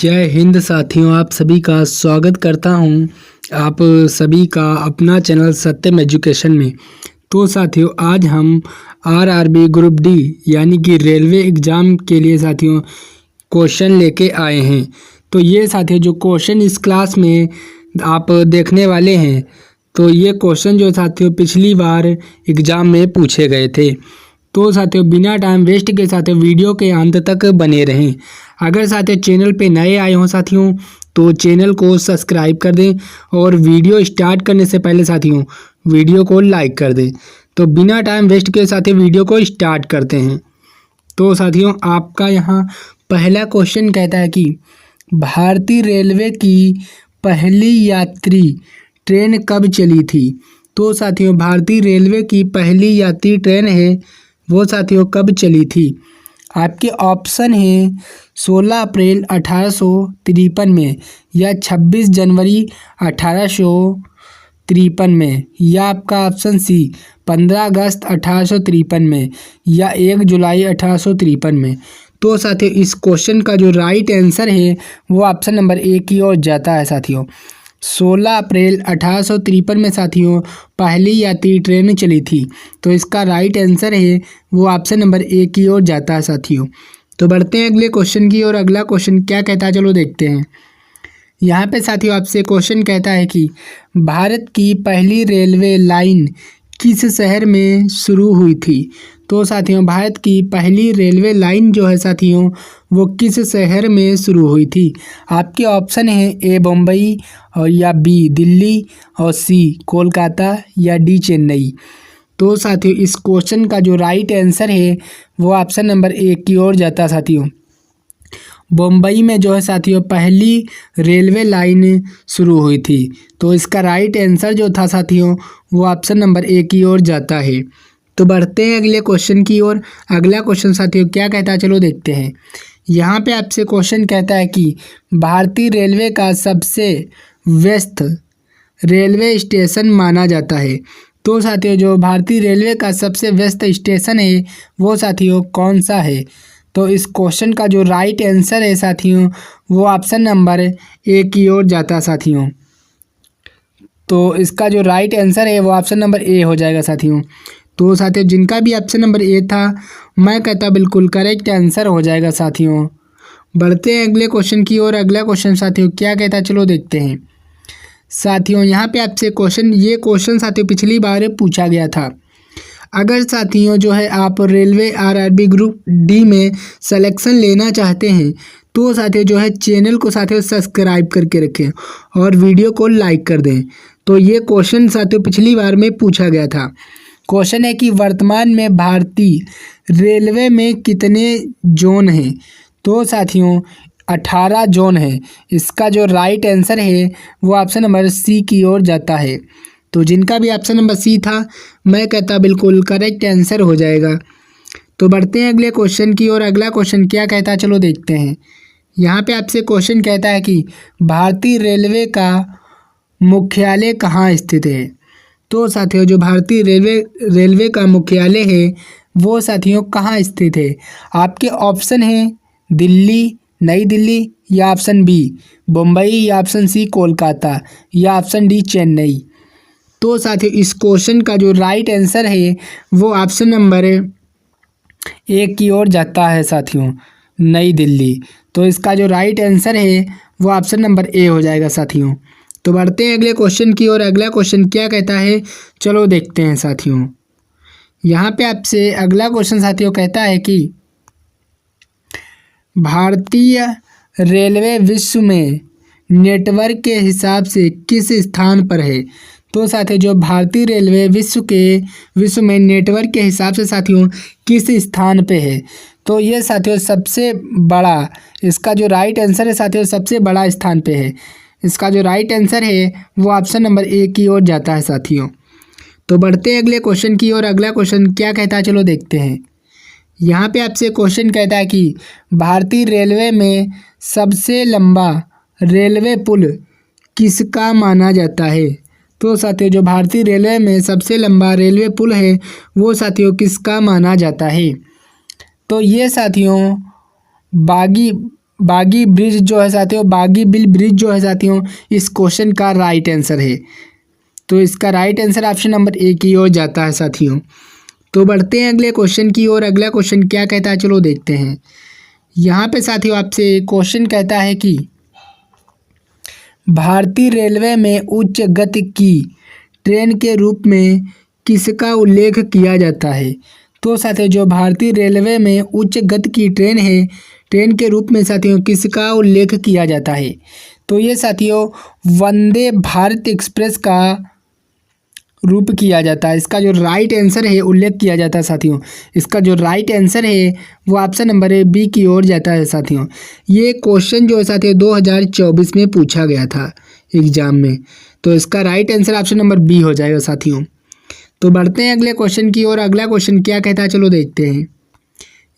जय हिंद साथियों, आप सभी का स्वागत करता हूं आप सभी का अपना चैनल सत्यम एजुकेशन में। तो साथियों, आज हम आरआरबी ग्रुप डी यानी कि रेलवे एग्ज़ाम के लिए साथियों क्वेश्चन लेके आए हैं। तो ये साथियों जो क्वेश्चन इस क्लास में आप देखने वाले हैं, तो ये क्वेश्चन जो साथियों पिछली बार एग्ज़ाम में पूछे गए थे। तो साथियों बिना टाइम वेस्ट के साथियों वीडियो के अंत तक बने रहें। अगर साथियों चैनल पे नए आए हों साथियों, तो चैनल को सब्सक्राइब कर दें और वीडियो स्टार्ट करने से पहले साथियों वीडियो को लाइक कर दें। तो बिना टाइम वेस्ट के साथियों वीडियो को स्टार्ट करते हैं। तो साथियों आपका यहाँ पहला क्वेश्चन कहता है कि भारतीय रेलवे की पहली यात्री ट्रेन कब चली थी। तो साथियों भारतीय रेलवे की पहली यात्री ट्रेन है वो साथियों कब चली थी। आपके ऑप्शन हैं 16 अप्रैल 1853 में, या 26 जनवरी 1853 में, या आपका ऑप्शन सी 15 अगस्त 1853 में, या 1 जुलाई 1853 में। तो साथियों इस क्वेश्चन का जो राइट आंसर है वो ऑप्शन नंबर ए की ओर जाता है साथियों। 16 अप्रैल 1853 में साथियों पहली यात्री ट्रेन चली थी। तो इसका राइट आंसर है वो ऑप्शन नंबर ए की ओर जाता है साथियों। तो बढ़ते हैं अगले क्वेश्चन की ओर। अगला क्वेश्चन क्या कहता है, चलो देखते हैं। यहाँ पे साथियों आपसे क्वेश्चन कहता है कि भारत की पहली रेलवे लाइन किस शहर में शुरू हुई थी। तो साथियों भारत की पहली रेलवे लाइन जो है साथियों वो किस शहर में शुरू हुई थी। आपके ऑप्शन हैं ए बम्बई, और या बी दिल्ली, और सी कोलकाता, या डी चेन्नई। तो साथियों इस क्वेश्चन का जो राइट आंसर है वो ऑप्शन नंबर ए की ओर जाता है साथियों। बम्बई में जो है साथियों पहली रेलवे लाइन शुरू हुई थी। तो इसका राइट आंसर जो था साथियों वो ऑप्शन नंबर ए की ओर जाता है। तो बढ़ते हैं अगले क्वेश्चन की ओर। अगला क्वेश्चन साथियों क्या कहता है, चलो देखते हैं। यहाँ पे आपसे क्वेश्चन कहता है कि भारतीय रेलवे का सबसे व्यस्त रेलवे स्टेशन माना जाता है। तो साथियों जो भारतीय रेलवे का सबसे व्यस्त स्टेशन है वो साथियों कौन सा है। तो इस क्वेश्चन का जो राइट आंसर है साथियों वो ऑप्शन नंबर ए की ओर जाता है साथियों। तो इसका जो राइट आंसर है वो ऑप्शन नंबर ए हो जाएगा साथियों। तो साथियों जिनका भी ऑप्शन नंबर ए था, मैं कहता बिल्कुल करेक्ट आंसर हो जाएगा साथियों। बढ़ते हैं अगले क्वेश्चन की ओर। अगला क्वेश्चन साथियों क्या कहता है, चलो देखते हैं। साथियों यहाँ पे आपसे ये क्वेश्चन साथियों पिछली बार पूछा गया था। अगर साथियों जो है आप रेलवे आरआरबी ग्रुप डी में सिलेक्शन लेना चाहते हैं, तो साथियों जो है चैनल को साथियों सब्सक्राइब करके रखें और वीडियो को लाइक कर दें। तो ये क्वेश्चन साथियों पिछली बार में पूछा गया था। क्वेश्चन है कि वर्तमान में भारतीय रेलवे में कितने जोन हैं। तो साथियों 18 जोन है। इसका जो राइट आंसर है वो ऑप्शन नंबर सी की ओर जाता है। तो जिनका भी ऑप्शन नंबर सी था, मैं कहता बिल्कुल करेक्ट आंसर हो जाएगा। तो बढ़ते हैं अगले क्वेश्चन की ओर। अगला क्वेश्चन क्या कहता है, चलो देखते हैं। यहाँ पे आपसे क्वेश्चन कहता है कि भारतीय रेलवे का मुख्यालय कहाँ स्थित है। तो साथियों जो भारतीय रेलवे का मुख्यालय है वो साथियों कहाँ स्थित है। आपके ऑप्शन हैं दिल्ली, नई दिल्ली, या ऑप्शन बी मुंबई, या ऑप्शन सी कोलकाता, या ऑप्शन डी चेन्नई। तो साथियों इस क्वेश्चन का जो राइट आंसर है वो ऑप्शन नंबर ए की ओर जाता है साथियों, नई दिल्ली। तो इसका जो राइट आंसर है वो ऑप्शन नंबर ए हो जाएगा साथियों। तो बढ़ते हैं अगले क्वेश्चन की ओर। अगला क्वेश्चन क्या कहता है, चलो देखते हैं साथियों। यहाँ पे आपसे अगला क्वेश्चन साथियों कहता है कि भारतीय रेलवे विश्व में नेटवर्क के हिसाब से किस स्थान पर है। तो साथियों जो भारतीय रेलवे विश्व में नेटवर्क के हिसाब से साथियों किस स्थान पे है। तो ये साथियों सबसे बड़ा, इसका जो राइट आंसर है साथियों सबसे बड़ा स्थान पे है। इसका जो राइट आंसर है वो ऑप्शन नंबर ए की ओर जाता है साथियों। तो बढ़ते हैं अगले क्वेश्चन की ओर। अगला क्वेश्चन क्या कहता है, चलो देखते हैं। यहाँ पे आपसे क्वेश्चन कहता है कि भारतीय रेलवे में सबसे लंबा रेलवे पुल किसका माना जाता है। तो साथियों जो भारतीय रेलवे में सबसे लंबा रेलवे पुल है वो साथियों किसका माना जाता है। तो ये साथियों बागी ब्रिज जो है साथियों, बागी बिल ब्रिज जो है साथियों, इस क्वेश्चन का राइट आंसर है। तो इसका right answer option number A की ओर जाता है साथियों। तो बढ़ते हैं अगले क्वेश्चन की ओर। अगला क्वेश्चन क्या कहता है, चलो देखते हैं। यहाँ पे साथियों आपसे क्वेश्चन कहता है कि भारतीय रेलवे में उच्च गति की ट्रेन के रूप में किसका उल्लेख किया जाता है। तो साथियों जो भारतीय रेलवे में उच्च गति की ट्रेन है, ट्रेन के रूप में साथियों किसका उल्लेख किया जाता है। तो ये साथियों वंदे भारत एक्सप्रेस का रूप किया जाता है। इसका जो राइट आंसर है, उल्लेख किया जाता है साथियों, इसका जो राइट आंसर है वो ऑप्शन नंबर ए बी की ओर जाता है साथियों। ये क्वेश्चन जो है साथियों 2024 में पूछा गया था एग्जाम में। तो इसका right answer option number B हो जाएगा साथियों। तो बढ़ते हैं अगले क्वेश्चन की ओर। अगला क्वेश्चन क्या कहता है, चलो देखते हैं।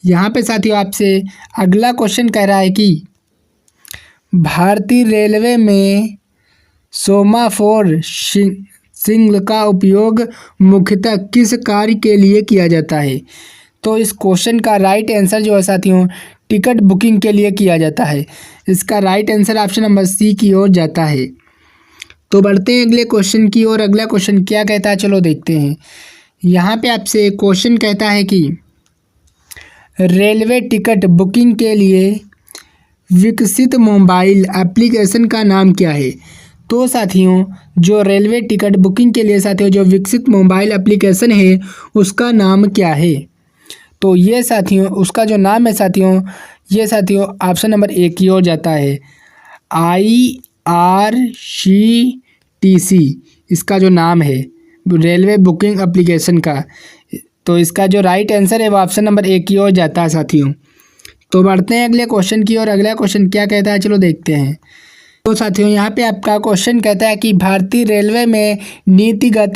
यहाँ पे साथियों आपसे अगला क्वेश्चन कह रहा है कि भारतीय रेलवे में सोमाफोर सिग्नल का उपयोग मुख्यतः किस कार्य के लिए किया जाता है। तो इस क्वेश्चन का राइट आंसर जो है साथियों टिकट बुकिंग के लिए किया जाता है। इसका right answer option number C की ओर जाता है। तो बढ़ते हैं अगले क्वेश्चन की ओर। अगला क्वेश्चन क्या कहता है, चलो देखते हैं। यहाँ पे आपसे क्वेश्चन कहता है कि रेलवे टिकट बुकिंग के लिए विकसित मोबाइल एप्लीकेशन का नाम क्या है। तो साथियों जो रेलवे टिकट बुकिंग के लिए साथियों जो विकसित मोबाइल एप्लीकेशन है उसका नाम क्या है। तो ये साथियों उसका जो नाम है साथियों, ये साथियों ऑप्शन नंबर ए की ओर जाता है, IRCTC इसका जो नाम है रेलवे बुकिंग एप्लीकेशन का। तो इसका जो राइट आंसर है वो ऑप्शन नंबर ए की ओर जाता है साथियों। तो बढ़ते हैं अगले क्वेश्चन की ओर। अगला क्वेश्चन क्या कहता है, चलो देखते हैं। तो साथियों यहाँ पे आपका क्वेश्चन कहता है कि भारतीय रेलवे में नीतिगत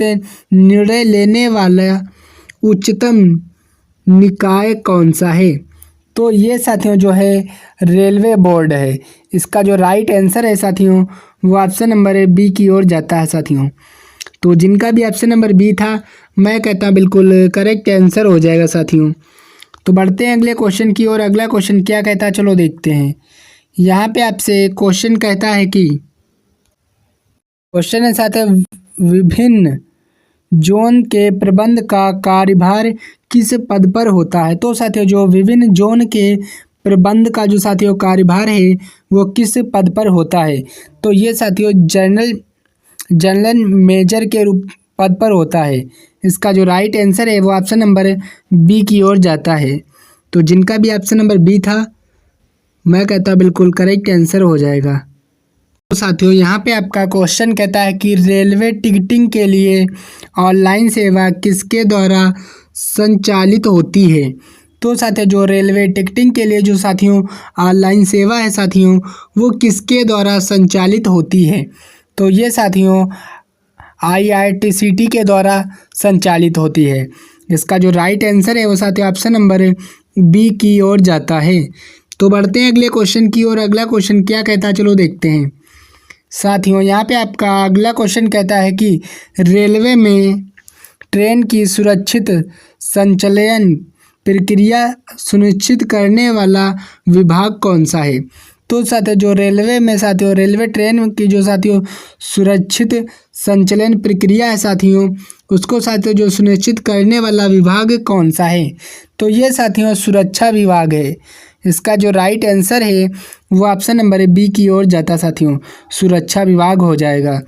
निर्णय लेने वाला उच्चतम निकाय कौन सा है। तो ये साथियों जो है रेलवे बोर्ड है। इसका जो राइट आंसर है साथियों वो ऑप्शन नंबर बी की ओर जाता है साथियों। तो जिनका भी ऑप्शन नंबर बी था, मैं कहता हूँ बिल्कुल करेक्ट आंसर हो जाएगा साथियों। तो बढ़ते हैं अगले क्वेश्चन की ओर। अगला क्वेश्चन क्या कहता है, चलो देखते हैं। यहाँ पे आपसे क्वेश्चन कहता है कि क्वेश्चन है साथ विभिन्न जोन के प्रबंध का कार्यभार किस पद पर होता है। तो साथियों जो विभिन्न जोन के प्रबंध का जो साथियों कार्यभार है वो किस पद पर होता है। तो ये साथियों जनरल मेजर के रूप पद पर होता है। इसका जो राइट आंसर है वो ऑप्शन नंबर बी की ओर जाता है। तो जिनका भी ऑप्शन नंबर बी था, मैं कहता हूँ बिल्कुल करेक्ट आंसर हो जाएगा। तो साथियों यहाँ पे आपका क्वेश्चन कहता है कि रेलवे टिकटिंग के लिए ऑनलाइन सेवा किसके द्वारा संचालित होती है। तो साथियों जो रेलवे टिकटिंग के लिए जो साथियों ऑनलाइन सेवा है साथियों वो किसके द्वारा संचालित होती है। तो ये साथियों IRCTC के द्वारा संचालित होती है। इसका जो राइट आंसर है वो साथियों ऑप्शन नंबर बी की ओर जाता है। तो बढ़ते हैं अगले क्वेश्चन की ओर। अगला क्वेश्चन क्या कहता है, चलो देखते हैं। साथियों यहाँ पे आपका अगला क्वेश्चन कहता है कि रेलवे में ट्रेन की सुरक्षित संचालन प्रक्रिया सुनिश्चित करने वाला विभाग कौन सा है। तो साथियों जो रेलवे में साथियों रेलवे ट्रेन की जो साथियों सुरक्षित संचालन प्रक्रिया है साथियों उसको साथियों जो सुनिश्चित करने वाला विभाग कौन सा है। तो ये साथियों सुरक्षा विभाग है। इसका जो राइट आंसर है वो ऑप्शन नंबर बी की ओर जाता साथियों, सुरक्षा विभाग हो जाएगा।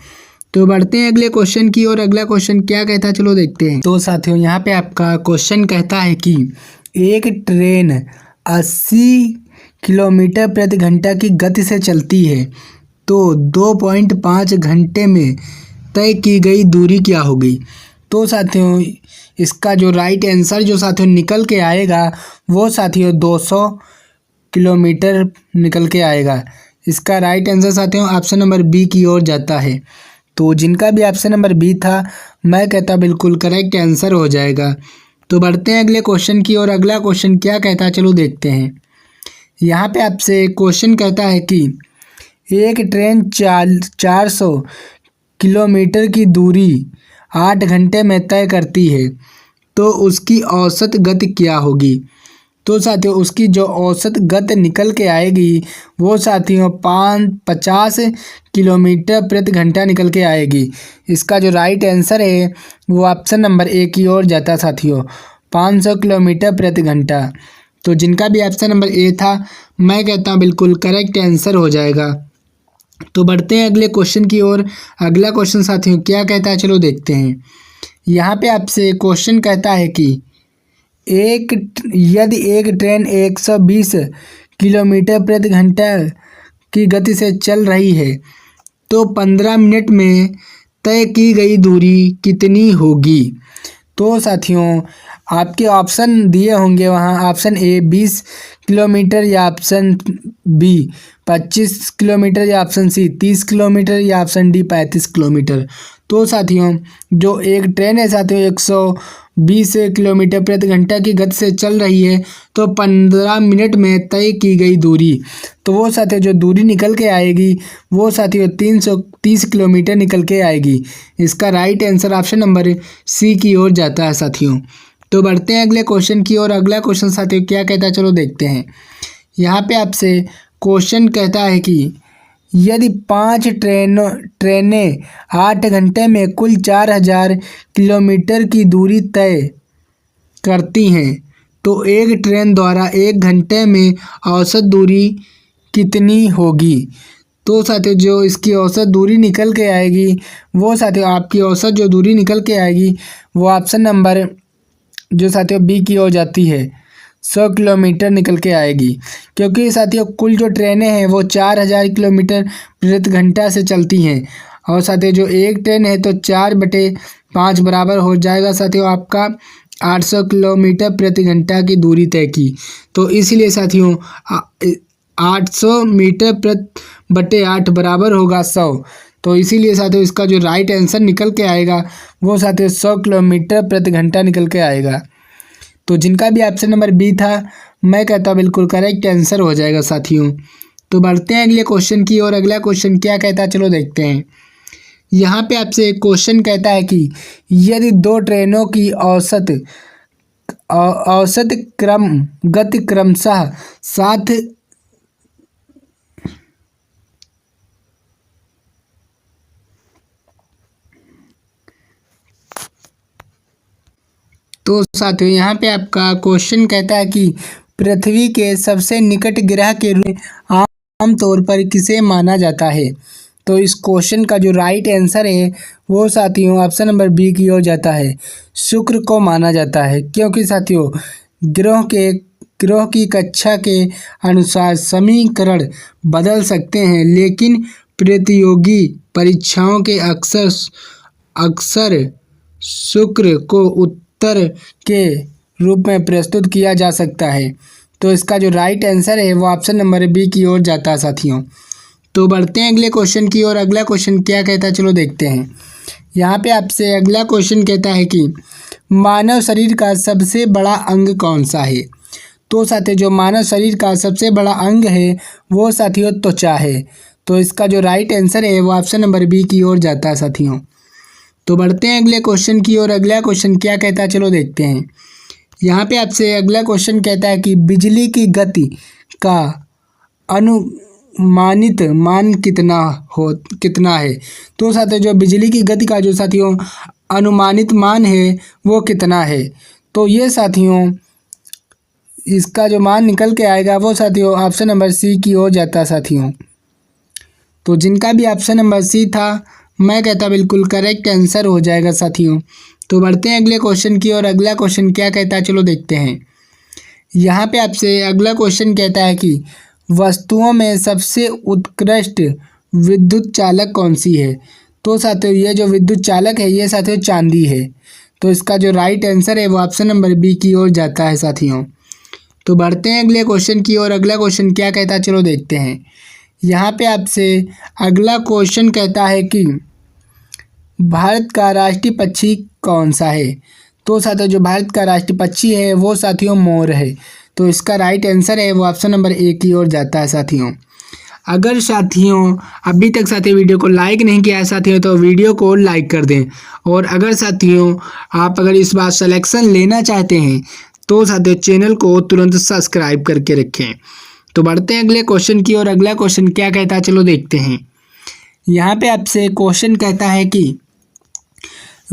तो बढ़ते हैं अगले क्वेश्चन की ओर। अगला क्वेश्चन क्या कहता है, चलो देखते हैं। तो साथियों यहाँ पे आपका क्वेश्चन कहता है कि एक ट्रेन 80 किलोमीटर प्रति घंटा की गति से चलती है तो 2.5 घंटे में तय की गई दूरी क्या होगी। तो साथियों इसका जो राइट आंसर जो साथियों निकल के आएगा वो साथियों 200 किलोमीटर निकल के आएगा। इसका राइट आंसर साथियों ऑप्शन नंबर बी की ओर जाता है। तो जिनका भी ऑप्शन नंबर बी था, मैं कहता बिल्कुल करेक्ट आंसर हो जाएगा। तो बढ़ते हैं अगले क्वेश्चन की ओर। अगला क्वेश्चन क्या कहता है, चलो देखते हैं। यहाँ पे आपसे क्वेश्चन कहता है कि एक ट्रेन 400 किलोमीटर की दूरी 8 घंटे में तय करती है तो उसकी औसत गति क्या होगी। तो साथियों उसकी जो औसत गति निकल के आएगी वो साथियों 50 किलोमीटर प्रति घंटा निकल के आएगी। इसका जो राइट आंसर है वो ऑप्शन नंबर ए की ओर जाता है साथियों, 500 किलोमीटर प्रति घंटा। तो जिनका भी ऑप्शन नंबर ए था, मैं कहता हूँ बिल्कुल करेक्ट आंसर हो जाएगा। तो बढ़ते हैं अगले क्वेश्चन की ओर। अगला क्वेश्चन साथियों क्या कहता है, चलो देखते हैं। यहाँ पे आपसे क्वेश्चन कहता है कि यदि एक ट्रेन 120 किलोमीटर प्रति घंटा की गति से चल रही है तो 15 मिनट में तय की गई दूरी कितनी होगी। तो साथियों आपके ऑप्शन दिए होंगे वहाँ, ऑप्शन ए 20 किलोमीटर या ऑप्शन बी 25 किलोमीटर या ऑप्शन सी 30 किलोमीटर या ऑप्शन डी 35 किलोमीटर। तो साथियों जो एक ट्रेन है साथियों 120 किलोमीटर प्रति घंटा की गति से चल रही है तो 15 मिनट में तय की गई दूरी, तो वो साथियों जो दूरी निकल के आएगी वो साथियों 330 किलोमीटर निकल के आएगी। इसका right answer option number C की ओर जाता है साथियों। तो बढ़ते हैं अगले क्वेश्चन की ओर। अगला क्वेश्चन साथियों क्या कहता है, चलो देखते हैं। यहाँ पे आपसे क्वेश्चन कहता है कि यदि 5 ट्रेनें 8 घंटे में कुल 4000 किलोमीटर की दूरी तय करती हैं तो एक ट्रेन द्वारा 1 घंटे में औसत दूरी कितनी होगी। तो साथियों जो इसकी औसत दूरी निकल के आएगी वो साथियों आपकी औसत जो दूरी निकल के आएगी वो ऑप्शन नंबर जो साथियों बी की ओर जाती है, 100 किलोमीटर निकल के आएगी। क्योंकि साथियों कुल जो ट्रेनें हैं वो 4000 किलोमीटर प्रति घंटा से चलती हैं और साथियों जो एक ट्रेन है तो 4/5 बराबर हो जाएगा साथियों आपका 800 किलोमीटर प्रति घंटा की दूरी तय की। तो इसीलिए साथियों 800 मीटर प्रति बटे 8 बराबर होगा 100। तो इसीलिए साथियों इसका जो राइट आंसर निकल के आएगा वो साथियों 100 किलोमीटर प्रति घंटा निकल के आएगा। तो जिनका भी ऑप्शन नंबर बी था, मैं कहता हूँ बिल्कुल करेक्ट आंसर हो जाएगा साथियों। तो बढ़ते हैं अगले क्वेश्चन की ओर। अगला क्वेश्चन क्या कहता है, चलो देखते हैं। यहाँ पे आपसे एक क्वेश्चन कहता है कि यदि 2 ट्रेनों की औसत गति क्रमशः 7 तो साथियों यहाँ पे आपका क्वेश्चन कहता है कि पृथ्वी के सबसे निकट ग्रह के रूप में आमतौर पर किसे माना जाता है। तो इस क्वेश्चन का जो राइट आंसर है वो साथियों ऑप्शन नंबर बी की ओर जाता है, शुक्र को माना जाता है। क्योंकि साथियों ग्रह की कक्षा के अनुसार समीकरण बदल सकते हैं लेकिन प्रतियोगी परीक्षाओं के अक्सर शुक्र को उत्तर के रूप में प्रस्तुत किया जा सकता है। तो इसका जो राइट आंसर है वो ऑप्शन नंबर बी की ओर जाता है साथियों। तो बढ़ते हैं अगले क्वेश्चन की ओर। अगला क्वेश्चन क्या कहता है, चलो देखते हैं। यहाँ पे आपसे अगला क्वेश्चन कहता है कि मानव शरीर का सबसे बड़ा अंग कौन सा है। तो साथियों जो मानव शरीर का सबसे बड़ा अंग है वो साथियों त्वचा है। तो इसका जो राइट आंसर है वो ऑप्शन नंबर बी की ओर जाता है साथियों। तो बढ़ते हैं अगले क्वेश्चन की ओर। अगला क्वेश्चन क्या कहता है, चलो देखते हैं। यहाँ पे आपसे अगला क्वेश्चन कहता है कि बिजली की गति का अनुमानित मान कितना है। तो साथियों जो बिजली की गति का जो साथियों अनुमानित मान है वो कितना है। तो ये साथियों इसका जो मान निकल के आएगा वो साथियों ऑप्शन नंबर सी की ओर जाता है साथियों। तो जिनका भी ऑप्शन नंबर सी था, मैं कहता बिल्कुल करेक्ट आंसर हो जाएगा साथियों। तो बढ़ते हैं अगले क्वेश्चन की ओर। अगला क्वेश्चन क्या कहता है, चलो देखते हैं। यहाँ पे आपसे अगला क्वेश्चन कहता है कि वस्तुओं में सबसे उत्कृष्ट विद्युत चालक कौन सी है। तो साथियों ये जो विद्युत चालक है ये साथियों चांदी है। तो इसका जो राइट आंसर है वो ऑप्शन नंबर बी की ओर जाता है साथियों। तो बढ़ते हैं अगले क्वेश्चन की ओर। अगला क्वेश्चन क्या कहता है, चलो देखते हैं। यहाँ पे आपसे अगला क्वेश्चन कहता है कि भारत का राष्ट्रीय पक्षी कौन सा है। तो साथियों जो भारत का राष्ट्रीय पक्षी है वो साथियों मोर है। तो इसका राइट आंसर है वो ऑप्शन नंबर ए की ओर जाता है साथियों। अगर साथियों अभी तक साथियों वीडियो को लाइक नहीं किया है साथियों तो वीडियो को लाइक कर दें। और अगर साथियों आप अगर इस बार सिलेक्शन लेना चाहते हैं तो साथियों चैनल को तुरंत सब्सक्राइब करके रखें। तो बढ़ते हैं अगले क्वेश्चन की ओर। अगला क्वेश्चन क्या कहता है, चलो देखते हैं। यहाँ पे आपसे क्वेश्चन कहता है कि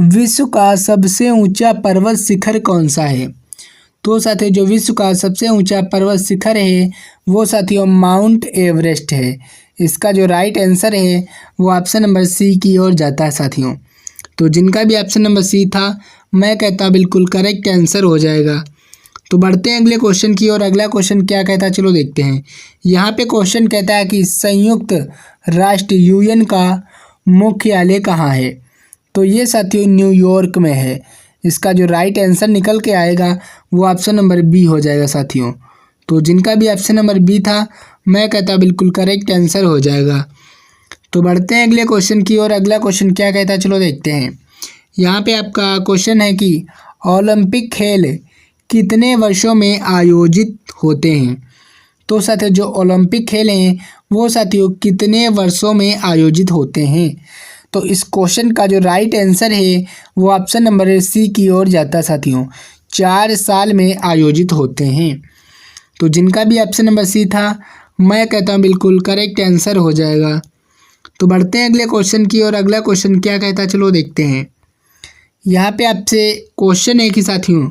विश्व का सबसे ऊंचा पर्वत शिखर कौन सा है। तो साथियों जो विश्व का सबसे ऊंचा पर्वत शिखर है वो साथियों माउंट एवरेस्ट है। इसका जो राइट आंसर है वो ऑप्शन नंबर सी की ओर जाता है साथियों। तो जिनका भी ऑप्शन नंबर सी था, मैं कहता हूँ बिल्कुल करेक्ट आंसर हो जाएगा। तो बढ़ते हैं अगले क्वेश्चन की ओर। अगला क्वेश्चन क्या कहता है, चलो देखते हैं। यहाँ पे क्वेश्चन कहता है कि संयुक्त राष्ट्र यूएन का मुख्यालय कहाँ है। तो ये साथियों न्यूयॉर्क में है। इसका जो राइट आंसर निकल के आएगा वो ऑप्शन नंबर बी हो जाएगा साथियों। तो जिनका भी ऑप्शन नंबर बी था, मैं कहता बिल्कुल करेक्ट आंसर हो जाएगा। तो बढ़ते हैं अगले क्वेश्चन की ओर। अगला क्वेश्चन क्या कहता है, चलो देखते हैं। यहाँ पे आपका क्वेश्चन है कि ओलंपिक खेल कितने वर्षों में आयोजित होते हैं। तो साथियों जो ओलंपिक खेल हैं वो साथियों कितने वर्षों में आयोजित होते हैं। तो इस क्वेश्चन का जो राइट आंसर है वो ऑप्शन नंबर सी की ओर जाता है साथियों। 4 साल में आयोजित होते हैं। तो जिनका भी ऑप्शन नंबर सी था, मैं कहता हूँ बिल्कुल करेक्ट आंसर हो जाएगा। तो बढ़ते हैं अगले क्वेश्चन की ओर। अगला क्वेश्चन क्या कहता है, चलो देखते हैं। यहाँ पे आपसे क्वेश्चन है कि साथियों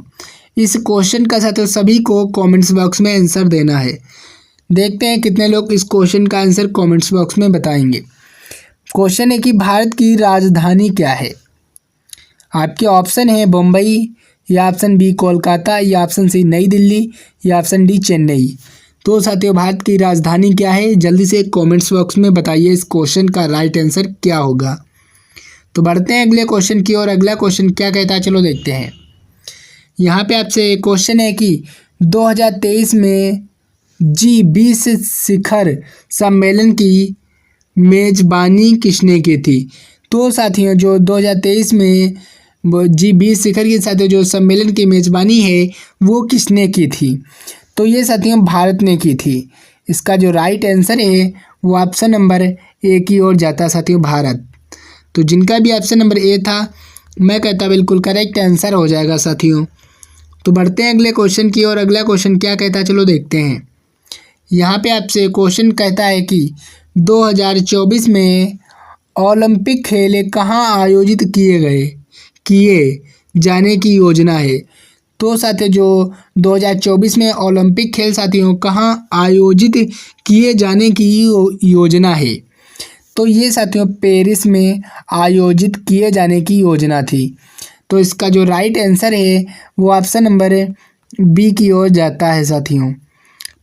इस क्वेश्चन का साथियों सभी को कमेंट्स बॉक्स में आंसर देना है। देखते हैं कितने लोग इस क्वेश्चन का आंसर कमेंट्स बॉक्स में बताएंगे। क्वेश्चन है कि भारत की राजधानी क्या है। आपके ऑप्शन है बम्बई, या ऑप्शन बी कोलकाता, या ऑप्शन सी नई दिल्ली, या ऑप्शन डी चेन्नई। तो साथियों भारत की राजधानी क्या है, जल्दी से कमेंट्स बॉक्स में बताइए इस क्वेश्चन का राइट आंसर क्या होगा। तो बढ़ते हैं अगले क्वेश्चन की ओर। अगला क्वेश्चन क्या कहता है, चलो देखते हैं। यहाँ पे आपसे क्वेश्चन है कि 2023 में G20 शिखर सम्मेलन की मेज़बानी किसने की थी। तो साथियों जो 2023 में G20 शिखर के साथ जो सम्मेलन की मेज़बानी है वो किसने की थी। तो ये साथियों भारत ने की थी। इसका जो राइट आंसर है वो ऑप्शन नंबर ए की ओर जाता है साथियों, भारत। तो जिनका भी ऑप्शन नंबर ए था, मैं कहता बिल्कुल करेक्ट आंसर हो जाएगा साथियों। तो बढ़ते हैं अगले क्वेश्चन की ओर। अगला क्वेश्चन क्या कहता है, चलो देखते हैं। यहाँ पे आपसे क्वेश्चन कहता है कि 2024 में ओलंपिक खेल कहाँ आयोजित किए जाने की योजना है। तो साथियों जो 2024 में ओलंपिक खेल साथियों कहाँ आयोजित किए जाने की योजना है। तो ये साथियों पेरिस में आयोजित किए जाने की योजना थी। तो इसका जो राइट आंसर है वो ऑप्शन नंबर बी की ओर जाता है साथियों।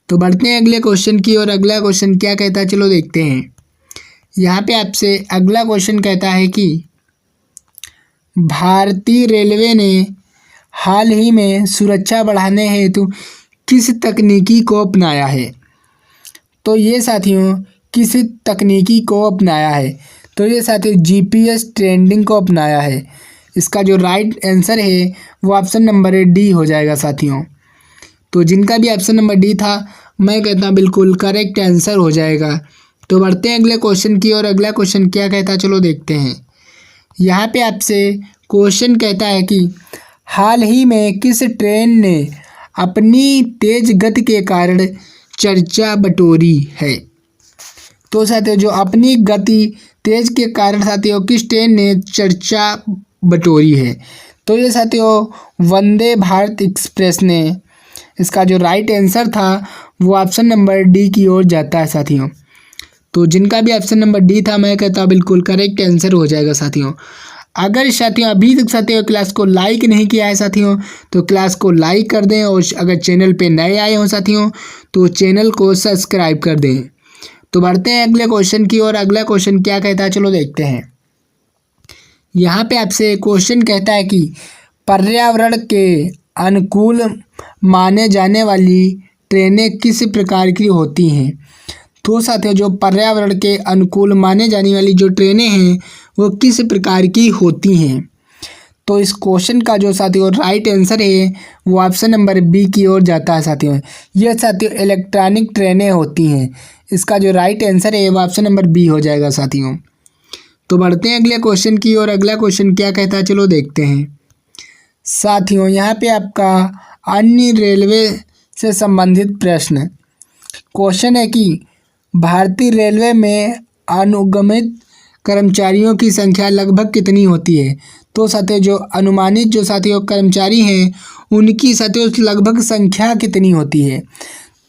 तो बढ़ते हैं अगले क्वेश्चन की ओर। अगला क्वेश्चन क्या कहता है, चलो देखते हैं। यहाँ पे आपसे अगला क्वेश्चन कहता है कि भारतीय रेलवे ने हाल ही में सुरक्षा बढ़ाने हेतु किस तकनीकी को अपनाया है। तो ये साथियों किस तकनीकी को अपनाया है। तो ये साथियों GPS ट्रेंडिंग को अपनाया है। इसका जो राइट आंसर है वो ऑप्शन नंबर डी हो जाएगा साथियों। तो जिनका भी ऑप्शन नंबर डी था, मैं कहता हूँ बिल्कुल करेक्ट आंसर हो जाएगा। तो बढ़ते हैं अगले क्वेश्चन की ओर। अगला क्वेश्चन क्या कहता है, चलो देखते हैं। यहाँ पे आपसे क्वेश्चन कहता है कि हाल ही में किस ट्रेन ने अपनी तेज गति के कारण चर्चा बटोरी है। तो साथियों जो अपनी गति तेज के कारण साथियों किस ट्रेन ने चर्चा बटोरी है। तो ये साथियों वंदे भारत एक्सप्रेस ने। इसका जो राइट आंसर था वो ऑप्शन नंबर डी की ओर जाता है साथियों। तो जिनका भी ऑप्शन नंबर डी था, मैं कहता हूँ बिल्कुल करेक्ट आंसर हो जाएगा साथियों। अगर साथियों अभी तक साथियों क्लास को लाइक नहीं किया है साथियों, तो क्लास को लाइक कर दें, और अगर चैनल पे नए आए हों साथियों तो चैनल को सब्सक्राइब कर दें। तो बढ़ते हैं अगले क्वेश्चन की ओर। अगला क्वेश्चन क्या कहता है, चलो देखते हैं। यहाँ पे आपसे क्वेश्चन कहता है कि पर्यावरण के अनुकूल माने जाने वाली ट्रेनें किस प्रकार की होती हैं। तो साथियों जो पर्यावरण के अनुकूल माने जाने वाली जो ट्रेनें हैं वो किस प्रकार की होती हैं। तो इस क्वेश्चन का जो साथियों राइट आंसर है वो ऑप्शन नंबर बी की ओर जाता है साथियों। यह साथियों इलेक्ट्रॉनिक ट्रेनें होती हैं। इसका जो राइट आंसर है वो ऑप्शन नंबर बी हो जाएगा साथियों। तो बढ़ते हैं अगले क्वेश्चन की ओर। अगला क्वेश्चन क्या कहता है, चलो देखते हैं। साथियों यहाँ पे आपका अन्य रेलवे से संबंधित प्रश्न। क्वेश्चन है कि भारतीय रेलवे में अनुगमित कर्मचारियों की संख्या लगभग कितनी होती है। तो साथियों जो अनुमानित जो साथियों कर्मचारी हैं उनकी साथियों लगभग संख्या कितनी होती है।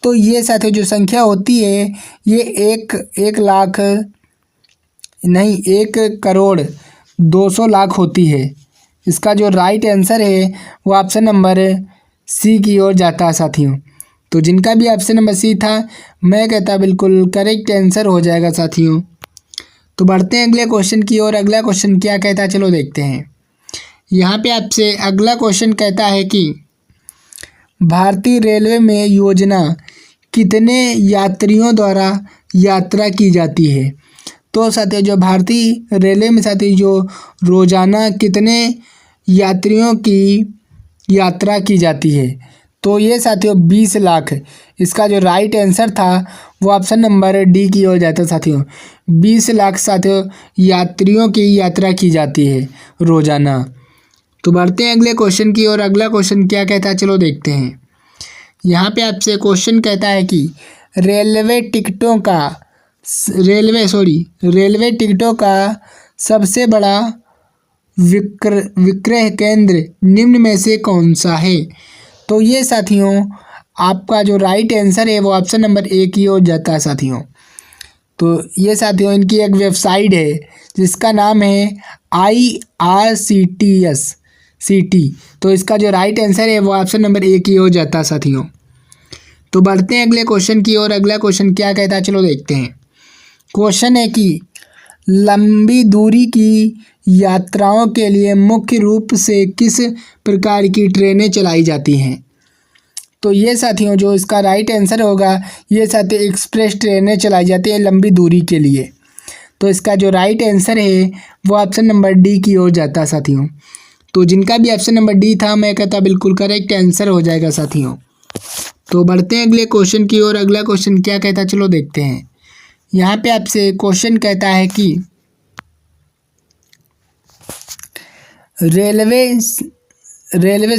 तो ये साथियों जो संख्या होती है ये 1,02,00,000 होती है। इसका जो राइट आंसर है वो ऑप्शन नंबर सी की ओर जाता है साथियों। तो जिनका भी ऑप्शन नंबर सी था मैं कहता बिल्कुल करेक्ट आंसर हो जाएगा साथियों। तो बढ़ते हैं अगले क्वेश्चन की ओर। अगला क्वेश्चन क्या कहता है चलो देखते हैं। यहाँ पे आपसे अगला क्वेश्चन कहता है कि भारतीय रेलवे में योजना कितने यात्रियों द्वारा यात्रा की जाती है। तो साथियों जो भारतीय रेलवे में साथियों जो रोज़ाना कितने यात्रियों की यात्रा की जाती है। तो ये साथियों 20 लाख। इसका जो राइट आंसर था वो ऑप्शन नंबर डी की ओर जाता है साथियों। 20 लाख साथियों यात्रियों की यात्रा की जाती है रोज़ाना। तो बढ़ते हैं अगले क्वेश्चन की ओर। अगला क्वेश्चन क्या कहता है चलो देखते हैं। यहाँ पे आपसे क्वेश्चन कहता है कि रेलवे टिकटों का सबसे बड़ा विक्रय केंद्र निम्न में से कौन सा है। तो ये साथियों आपका जो राइट आंसर है वो ऑप्शन नंबर ए की ओर जाता है साथियों। तो ये साथियों इनकी एक वेबसाइट है जिसका नाम है IRCTC। तो इसका जो राइट आंसर है वो ऑप्शन नंबर ए की ओर जाता है साथियों। तो बढ़ते हैं अगले क्वेश्चन की ओर। अगला क्वेश्चन क्या कहता है चलो देखते हैं। क्वेश्चन है कि लंबी दूरी की यात्राओं के लिए मुख्य रूप से किस प्रकार की ट्रेनें चलाई जाती हैं। तो ये साथियों जो इसका राइट आंसर होगा ये साथियों एक्सप्रेस ट्रेनें चलाई जाती है लंबी दूरी के लिए। तो इसका जो राइट आंसर है वो ऑप्शन नंबर डी की ओर जाता है साथियों। तो जिनका भी ऑप्शन नंबर डी था मैं कहता बिल्कुल करेक्ट आंसर हो जाएगा साथियों। तो बढ़ते हैं अगले क्वेश्चन की ओर। अगला क्वेश्चन क्या कहता है चलो देखते हैं। यहाँ पे आपसे क्वेश्चन कहता है कि रेलवे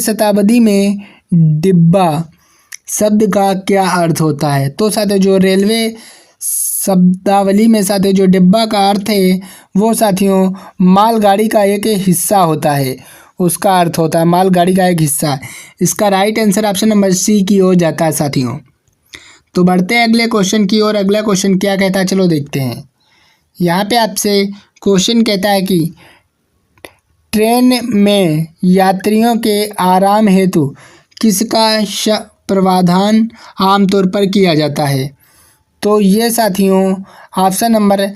शताब्दी में डिब्बा शब्द का क्या अर्थ होता है। तो साथियों जो रेलवे शब्दावली में साथियों जो डिब्बा का अर्थ है वो साथियों मालगाड़ी का एक हिस्सा होता है। उसका अर्थ होता है मालगाड़ी का एक हिस्सा। इसका right answer option number C की ओर जाता है साथियों। तो बढ़ते हैं अगले क्वेश्चन की ओर। अगला क्वेश्चन क्या कहता है चलो देखते हैं। यहाँ पे आपसे क्वेश्चन कहता है कि ट्रेन में यात्रियों के आराम हेतु किसका प्रावधान आमतौर पर किया जाता है। तो ये साथियों ऑप्शन नंबर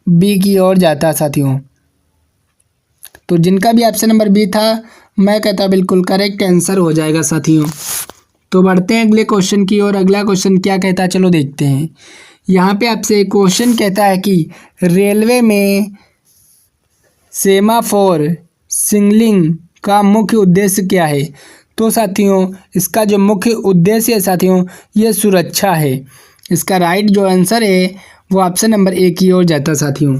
बी की ओर जाता है साथियों। तो जिनका भी ऑप्शन नंबर बी था मैं कहता बिल्कुल करेक्ट आंसर हो जाएगा साथियों। तो बढ़ते हैं अगले क्वेश्चन की ओर। अगला क्वेश्चन क्या कहता है चलो देखते हैं। यहाँ पे आपसे क्वेश्चन कहता है कि रेलवे में सेमाफोर सिग्नलिंग का मुख्य उद्देश्य क्या है। तो साथियों इसका जो मुख्य उद्देश्य है साथियों ये सुरक्षा है। इसका राइट जो आंसर है वो ऑप्शन नंबर ए की ओर जाता है साथियों।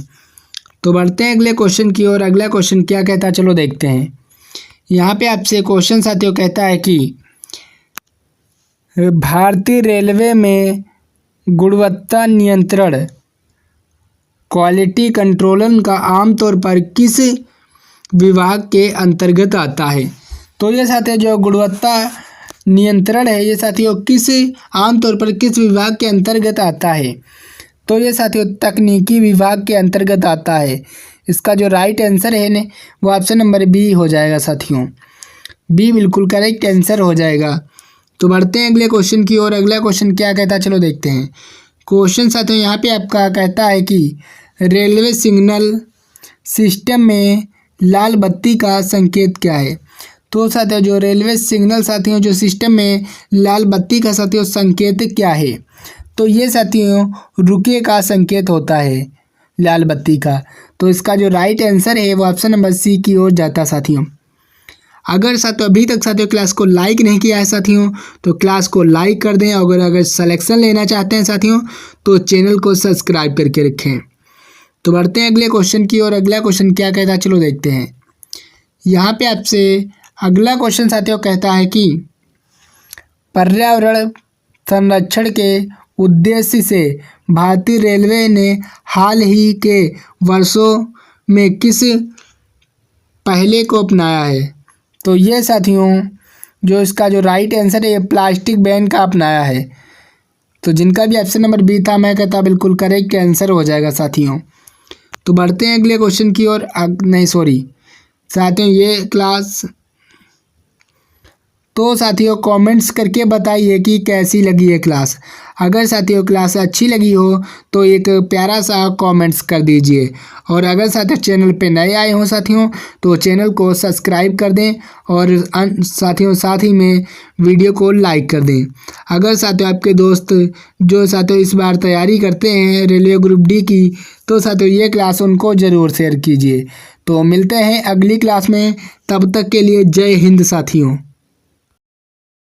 तो बढ़ते हैं अगले क्वेश्चन की ओर। अगला क्वेश्चन क्या कहता है चलो देखते हैं। यहाँ पे आपसे क्वेश्चन साथियों कहता है कि भारतीय रेलवे में गुणवत्ता नियंत्रण क्वालिटी कंट्रोल का आमतौर पर किस विभाग के अंतर्गत आता है। तो ये साथियों जो गुणवत्ता नियंत्रण है ये साथियों आमतौर पर किस विभाग के अंतर्गत आता है। तो ये साथियों तकनीकी विभाग के अंतर्गत आता है। इसका जो राइट आंसर है ने वो ऑप्शन नंबर बी हो जाएगा साथियों। बी बिल्कुल करेक्ट आंसर हो जाएगा। तो बढ़ते हैं अगले क्वेश्चन की ओर। अगला क्वेश्चन क्या कहता है चलो देखते हैं। क्वेश्चन साथियों यहाँ पे आपका कहता है कि रेलवे सिग्नल सिस्टम में लाल बत्ती का संकेत क्या है। तो साथियों जो रेलवे सिग्नल साथियों जो सिस्टम में लाल बत्ती का साथियों संकेत क्या है। तो ये साथियों रुके का संकेत होता है लाल बत्ती का। तो इसका जो राइट आंसर है वो ऑप्शन नंबर सी की ओर जाता है साथियों। अगर साथियों अभी तक साथियों क्लास को लाइक नहीं किया है साथियों तो क्लास को लाइक कर दें। अगर सिलेक्शन लेना चाहते हैं साथियों तो चैनल को सब्सक्राइब करके रखें। तो बढ़ते हैं अगले क्वेश्चन की ओर। अगला क्वेश्चन क्या कहता है चलो देखते हैं। यहाँ पे आपसे अगला क्वेश्चन साथियों कहता है कि पर्यावरण संरक्षण के उद्देश्य से भारतीय रेलवे ने हाल ही के वर्षों में किस पहले को अपनाया है? तो ये साथियों जो इसका जो राइट आंसर है ये प्लास्टिक बैन का अपनाया है। तो जिनका भी ऑप्शन नंबर बी था मैं कहता बिल्कुल करेक्ट आंसर हो जाएगा साथियों। तो बढ़ते हैं अगले क्वेश्चन की ओर। नहीं सॉरी साथियों ये क्लास, तो साथियों कमेंट्स करके बताइए कि कैसी लगी ये क्लास। अगर साथियों क्लास अच्छी लगी हो तो एक प्यारा सा कमेंट्स कर दीजिए, और अगर साथियों चैनल पे नए आए हों साथियों तो चैनल को सब्सक्राइब कर दें, और साथियों साथ ही में वीडियो को लाइक कर दें। अगर साथियों आपके दोस्त जो साथियों इस बार तैयारी करते हैं रेलवे ग्रुप डी की, तो साथियों ये क्लास उनको ज़रूर शेयर कीजिए। तो मिलते हैं अगली क्लास में, तब तक के लिए जय हिंद साथियों।